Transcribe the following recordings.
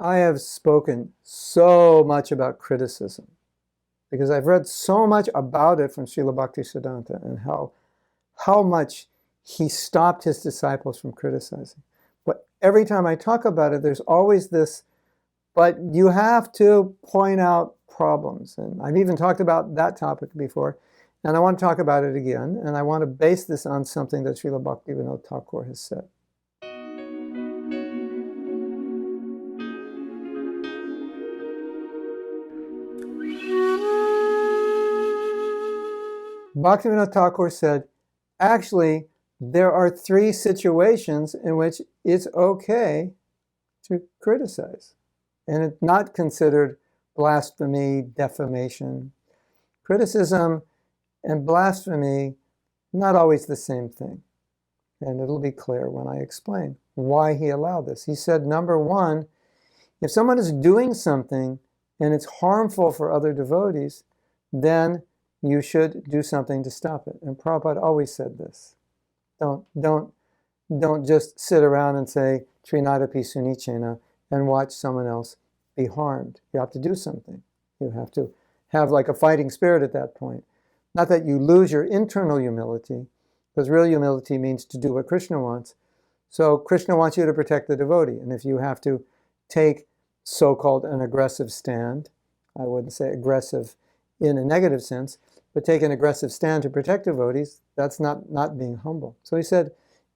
I have spoken so much about criticism because I've read so much about it from Srila Bhaktisiddhanta and how much he stopped his disciples from criticizing. But every time I talk about it, there's always this, but you have to point out problems. And I've even talked about that topic before, and I want to talk about it again, and I want to base this on something that Srila Bhaktivinoda Thakur has said. Bhaktivinoda Thakur said, actually, there are three situations in which it's okay to criticize. And it's not considered blasphemy, defamation. Criticism and blasphemy, not always the same thing. And it'll be clear when I explain why he allowed this. He said, number one, if someone is doing something and it's harmful for other devotees, then you should do something to stop it. And Prabhupada always said this. Don't just sit around and say, Trinadapi Sunichena, and watch someone else be harmed. You have to do something. You have to have like a fighting spirit at that point. Not that you lose your internal humility, because real humility means to do what Krishna wants. So Krishna wants you to protect the devotee. And if you have to take so-called an aggressive stand, I wouldn't say aggressive in a negative sense, but take an aggressive stand to protect devotees, that's not being humble. So he said,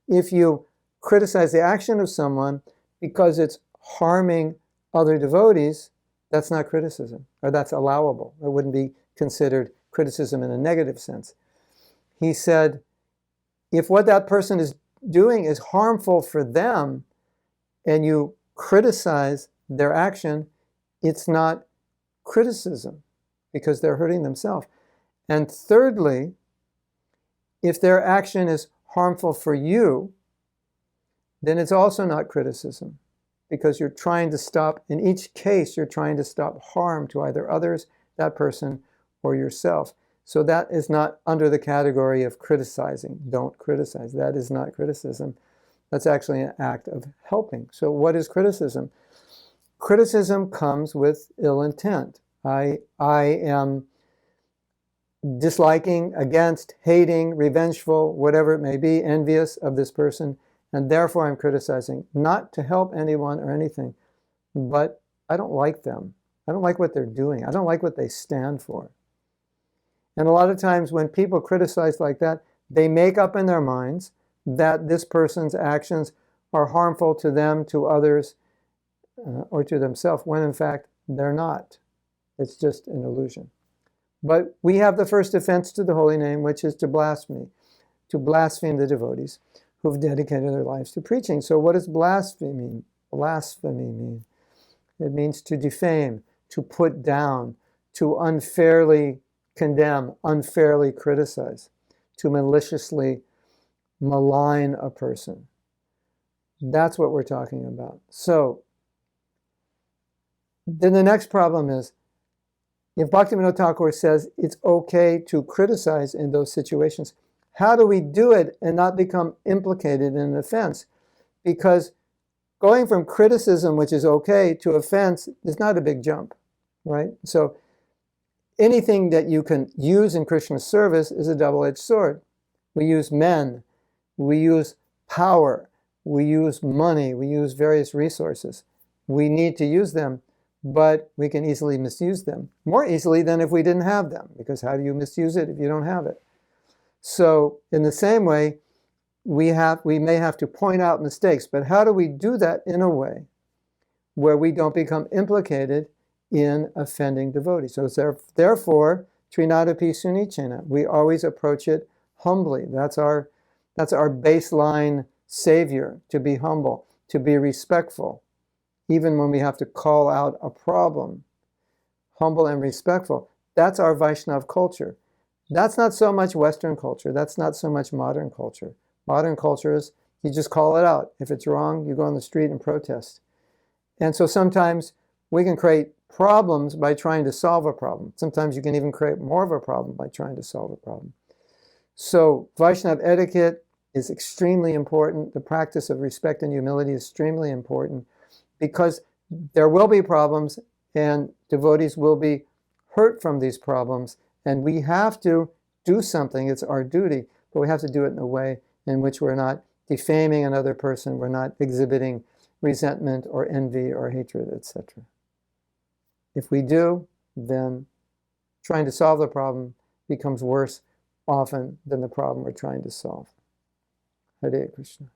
if you criticize the action of someone because it's harming other devotees, that's not criticism, or that's allowable. It wouldn't be considered criticism in a negative sense. He said, if what that person is doing is harmful for them, and you criticize their action, it's not criticism, because they're hurting themselves. And thirdly, if their action is harmful for you, then it's also not criticism, because you're trying to stop, in each case, you're trying to stop harm to either others, that person, or yourself. So that is not under the category of criticizing. Don't criticize. That is not criticism. That's actually an act of helping. So what is criticism? Criticism comes with ill intent. I am disliking, against, hating, revengeful, whatever it may be, envious of this person, and therefore I'm criticizing, not to help anyone or anything, but I don't like them. I don't like what they're doing. I don't like what they stand for. And a lot of times when people criticize like that, they make up in their minds that this person's actions are harmful to them, to others, or to themselves, when in fact they're not. It's just an illusion. But we have the first offense to the holy name, which is to blaspheme the devotees who've dedicated their lives to preaching. So what does blasphemy mean? Blasphemy mean? It means to defame, to put down, to unfairly condemn, unfairly criticize, to maliciously malign a person. That's what we're talking about. So then the next problem is, if Bhaktivinoda Thakur says it's okay to criticize in those situations, how do we do it and not become implicated in an offense? Because going from criticism, which is okay, to offense is not a big jump, right? So anything that you can use in Krishna's service is a double-edged sword. We use men, we use power, we use money, we use various resources. We need to use them, but we can easily misuse them. More easily than if we didn't have them, because how do you misuse it if you don't have it? So in the same way, we may have to point out mistakes, but how do we do that in a way where we don't become implicated in offending devotees? So therefore, Trinadapi Sunichena, we always approach it humbly. That's our baseline savior, to be humble, to be respectful, even when we have to call out a problem. Humble and respectful. That's our Vaishnav culture. That's not so much Western culture. That's not so much modern culture. Modern culture is you just call it out. If it's wrong, you go on the street and protest. And so sometimes we can create problems by trying to solve a problem. Sometimes you can even create more of a problem by trying to solve a problem. So Vaishnav etiquette is extremely important. The practice of respect and humility is extremely important, because there will be problems, and devotees will be hurt from these problems, and we have to do something. It's our duty, but we have to do it in a way in which we're not defaming another person, we're not exhibiting resentment or envy or hatred, etc. If we do, then trying to solve the problem becomes worse often than the problem we're trying to solve. Hare Krishna.